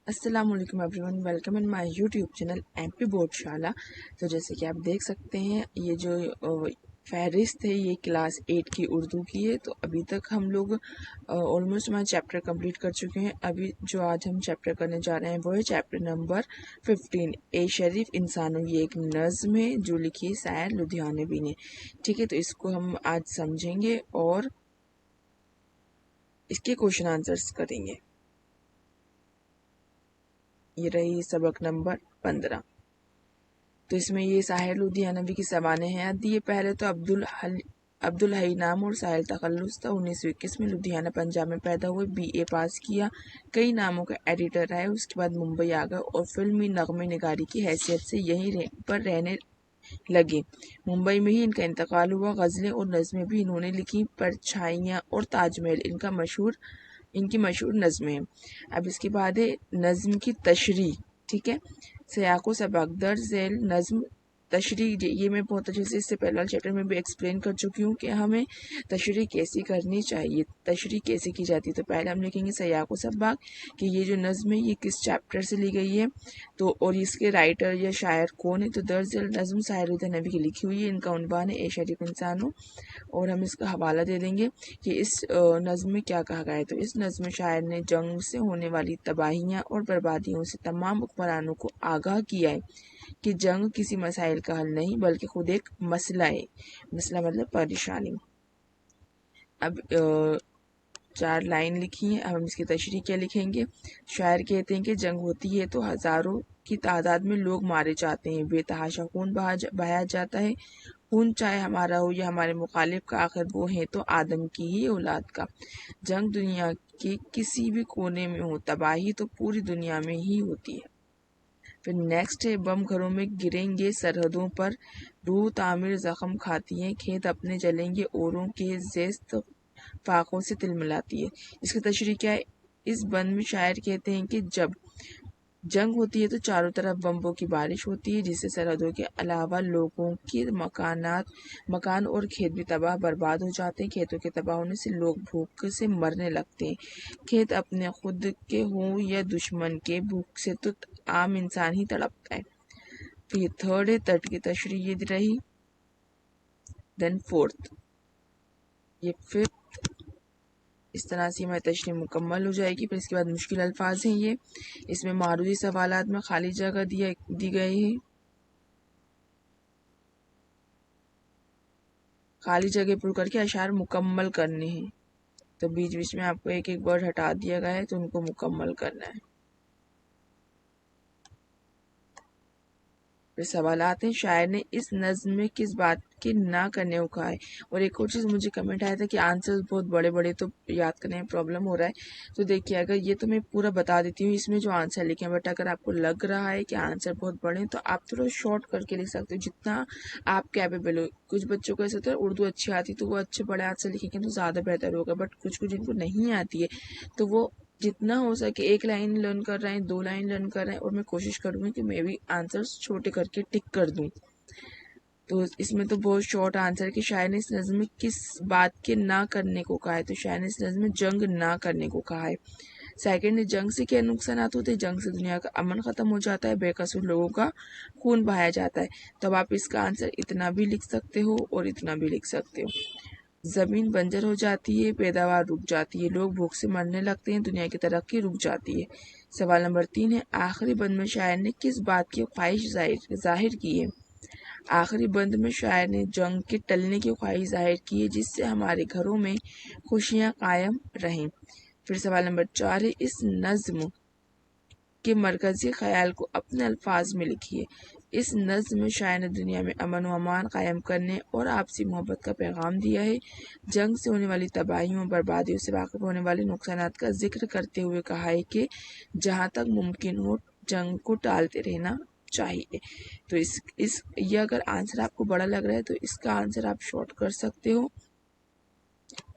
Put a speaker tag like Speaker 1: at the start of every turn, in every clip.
Speaker 1: السلام علیکم everyone, welcome in my YouTube channel M P board Shala. تو جیسے کہ آپ دیکھ سکتے ہیں یہ جو فہرست ہے یہ کلاس 8 کی اردو کی ہے۔ تو ابھی تک ہم لوگ آلموسٹ ہمارا چیپٹر کمپلیٹ کر چکے ہیں۔ ابھی جو آج ہم چیپٹر کرنے جا رہے ہیں وہ ہے چیپٹر نمبر 15 اے شریف انسانوں۔ یہ ایک نظم ہے جو لکھی ہے سائر لدھیانوی نے، ٹھیک ہے۔ تو اس کو ہم آج سمجھیں گے اور اس کے کوشچن آنسرس کریں گے۔ یہ رہی سبق نمبر 15۔ تو اس میں یہ ساحر لدھیانوی کی سوانح حیات دی ہے۔ پہلے تو عبدالحی نام اور ساحل تخلص تھا۔ 1921 میں لدھیانہ پنجاب میں پیدا ہوئے، BA پاس کیا، کئی ناموں کا ایڈیٹر رہے۔ اس کے بعد ممبئی آ گئے اور فلمی نغمے نگاری کی حیثیت سے یہیں پر رہنے لگے۔ ممبئی میں ہی ان کا انتقال ہوا۔ غزلیں اور نظمیں بھی انہوں نے لکھی۔ پرچھائیاں اور تاج محل ان کی مشہور نظمیں ہیں۔ اب اس کے بعد ہے نظم کی تشریح، ٹھیک ہے۔ سیاق و سباق درج ذیل نظم تشریح، یہ میں بہت اچھے سے اس سے پہلے والے چیپٹر میں بھی ایکسپلین کر چکی ہوں کہ ہمیں تشریح کیسی کرنی چاہیے، تشریح کیسے کی جاتی ہے۔ تو پہلے ہم لکھیں گے سیاق و سباق کہ یہ جو نظم ہے یہ کس چیپٹر سے لی گئی ہے، تو اور اس کے رائٹر یا شاعر کون ہے۔ تو درج ذیل نظم ساحر لدھیانوی کی لکھی ہوئی ہے۔ ان کا عنوان ہے اے شریف انسانوں، اور ہم اس کا حوالہ دے دیں گے کہ اس نظم میں کیا کہا گیا ہے۔ تو اس نظم میں شاعر نے جنگ سے ہونے والی تباہیاں اور بربادیوں سے تمام حکمرانوں کو آگاہ کیا ہے کہ جنگ کسی مسائل کا حل نہیں بلکہ خود ایک مسئلہ ہے۔ مسئلہ مطلب پریشانی۔ اب 4 لائن لکھی ہیں۔ اب ہم اس کی تشریح کیا لکھیں گے۔ شاعر کہتے ہیں کہ جنگ ہوتی ہے تو ہزاروں کی تعداد میں لوگ مارے جاتے ہیں، بے تحاشا خون بہایا جاتا ہے۔ خون چاہے ہمارا ہو یا ہمارے مخالف کا، آخر وہ ہے تو آدم کی ہی اولاد کا۔ جنگ دنیا کے کسی بھی کونے میں ہو، تباہی تو پوری دنیا میں ہی ہوتی ہے۔ پھر نیکسٹ ہے بم گھروں میں گریں گے سرحدوں پر، روح تعمیر زخم کھاتی ہے، کھیت اپنے جلیں گے اوروں کے زیست فاقوں سے تلملاتی ہے۔ اس کی تشریح کیا ہے۔ اس بند میں شاعر کہتے ہیں کہ جب جنگ ہوتی ہے تو چاروں طرف بمبوں کی بارش ہوتی ہے، جس سے سرحدوں کے علاوہ لوگوں کے مکان اور کھیت بھی تباہ برباد ہو جاتے ہیں۔ کھیتوں کے تباہ ہونے سے لوگ بھوک سے مرنے لگتے ہیں۔ کھیت اپنے خود کے ہوں یا دشمن کے، بھوک سے تو عام انسان ہی تڑپتا ہے۔ تو یہ 3rd ہے، ترٹ کی تشریح یہ رہی۔ دین 4th، یہ 5th۔ اس طرح سے ہماری تشریح مکمل ہو جائے گی۔ پھر اس کے بعد مشکل الفاظ ہیں یہ، اس میں معروضی سوالات میں خالی جگہ دی گئی ہے۔ خالی جگہ پر کر کے اشعار مکمل کرنے ہیں۔ تو بیچ بیچ میں آپ کو ایک ایک ورڈ ہٹا دیا گیا ہے تو ان کو مکمل کرنا ہے۔ پھر سوالات ہیں، شاعر نے اس نظم میں کس بات کے نہ کرنے کو کہا ہے۔ اور ایک اور چیز مجھے کمنٹ آیا تھا کہ آنسر بہت بڑے بڑے تو یاد کرنے میں پرابلم ہو رہا ہے۔ تو دیکھیے اگر یہ تو میں پورا بتا دیتی ہوں اس میں جو آنسر لکھے ہیں، بٹ اگر آپ کو لگ رہا ہے کہ آنسر بہت بڑے ہیں تو آپ تھوڑا شارٹ کر کے لکھ سکتے ہو جتنا آپ کیپیبل ہو۔ کچھ بچوں کو ایسا ہوتا ہے اردو اچھی آتی تو وہ اچھے بڑے آنسر لکھیں گے تو زیادہ بہتر ہوگا، بٹ کچھ جن کو نہیں آتی ہے تو وہ جتنا ہو سکے 1 لائن لرن کر رہے ہیں، 2 لائن لرن کر رہے ہیں، اور میں کوشش کروں گی کہ میں بھی آنسرز چھوٹے کر کے ٹک کر دوں۔ تو اس میں تو بہت شارٹ آنسر کہ شاعر نے اس نظم میں کس بات کے نہ کرنے کو کہا ہے۔ تو شاعر نے اس نظم میں جنگ نہ کرنے کو کہا ہے۔ 2nd، جنگ سے کیا نقصانات ہوتے ہیں۔ جنگ سے دنیا کا امن ختم ہو جاتا ہے، بے قصور لوگوں کا خون بہایا جاتا ہے۔ تو اب آپ اس کا آنسر اتنا بھی لکھ سکتے ہو اور اتنا بھی لکھ سکتے ہو۔ زمین بنجر ہو جاتی ہے، پیداوار رک جاتی ہے، لوگ بھوک سے مرنے لگتے ہیں، دنیا کی ترقی رک جاتی ہے۔ سوال نمبر 3 ہے، آخری بند میں شاعر نے کس بات کی خواہش ظاہر کی ہے۔ آخری بند میں شاعر نے جنگ کے ٹلنے کی خواہش ظاہر کی ہے جس سے ہمارے گھروں میں خوشیاں قائم رہیں۔ پھر سوال نمبر 4 ہے، اس نظم کے مرکزی خیال کو اپنے الفاظ میں لکھیے۔ اس نظم میں شاعر نے دنیا میں امن و امان قائم کرنے اور آپسی محبت کا پیغام دیا ہے۔ جنگ سے ہونے والی تباہیوں اور بربادیوں سے واقع ہونے والے نقصانات کا ذکر کرتے ہوئے کہا ہے کہ جہاں تک ممکن ہو جنگ کو ٹالتے رہنا چاہیے۔ تو یہ اگر آنسر آپ کو بڑا لگ رہا ہے تو اس کا آنسر آپ شارٹ کر سکتے ہو،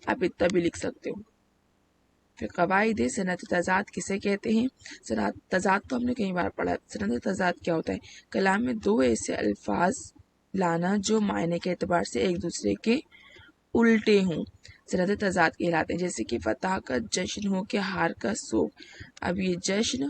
Speaker 1: آپ اتنا بھی لکھ سکتے ہو۔ پھر قواعد صنعت تضاد کسے کہتے ہیں۔ صنعت تضاد تو ہم نے کئی بار پڑھا۔ صنعت تضاد کیا ہوتا ہے، کلام میں 2 ایسے الفاظ لانا جو معنی کے اعتبار سے ایک دوسرے کے الٹے ہوں، صنعت تضاد کہلاتے ہیں۔ جیسے کہ فتح کا جشن ہو کہ ہار کا سوگ۔ اب یہ جشن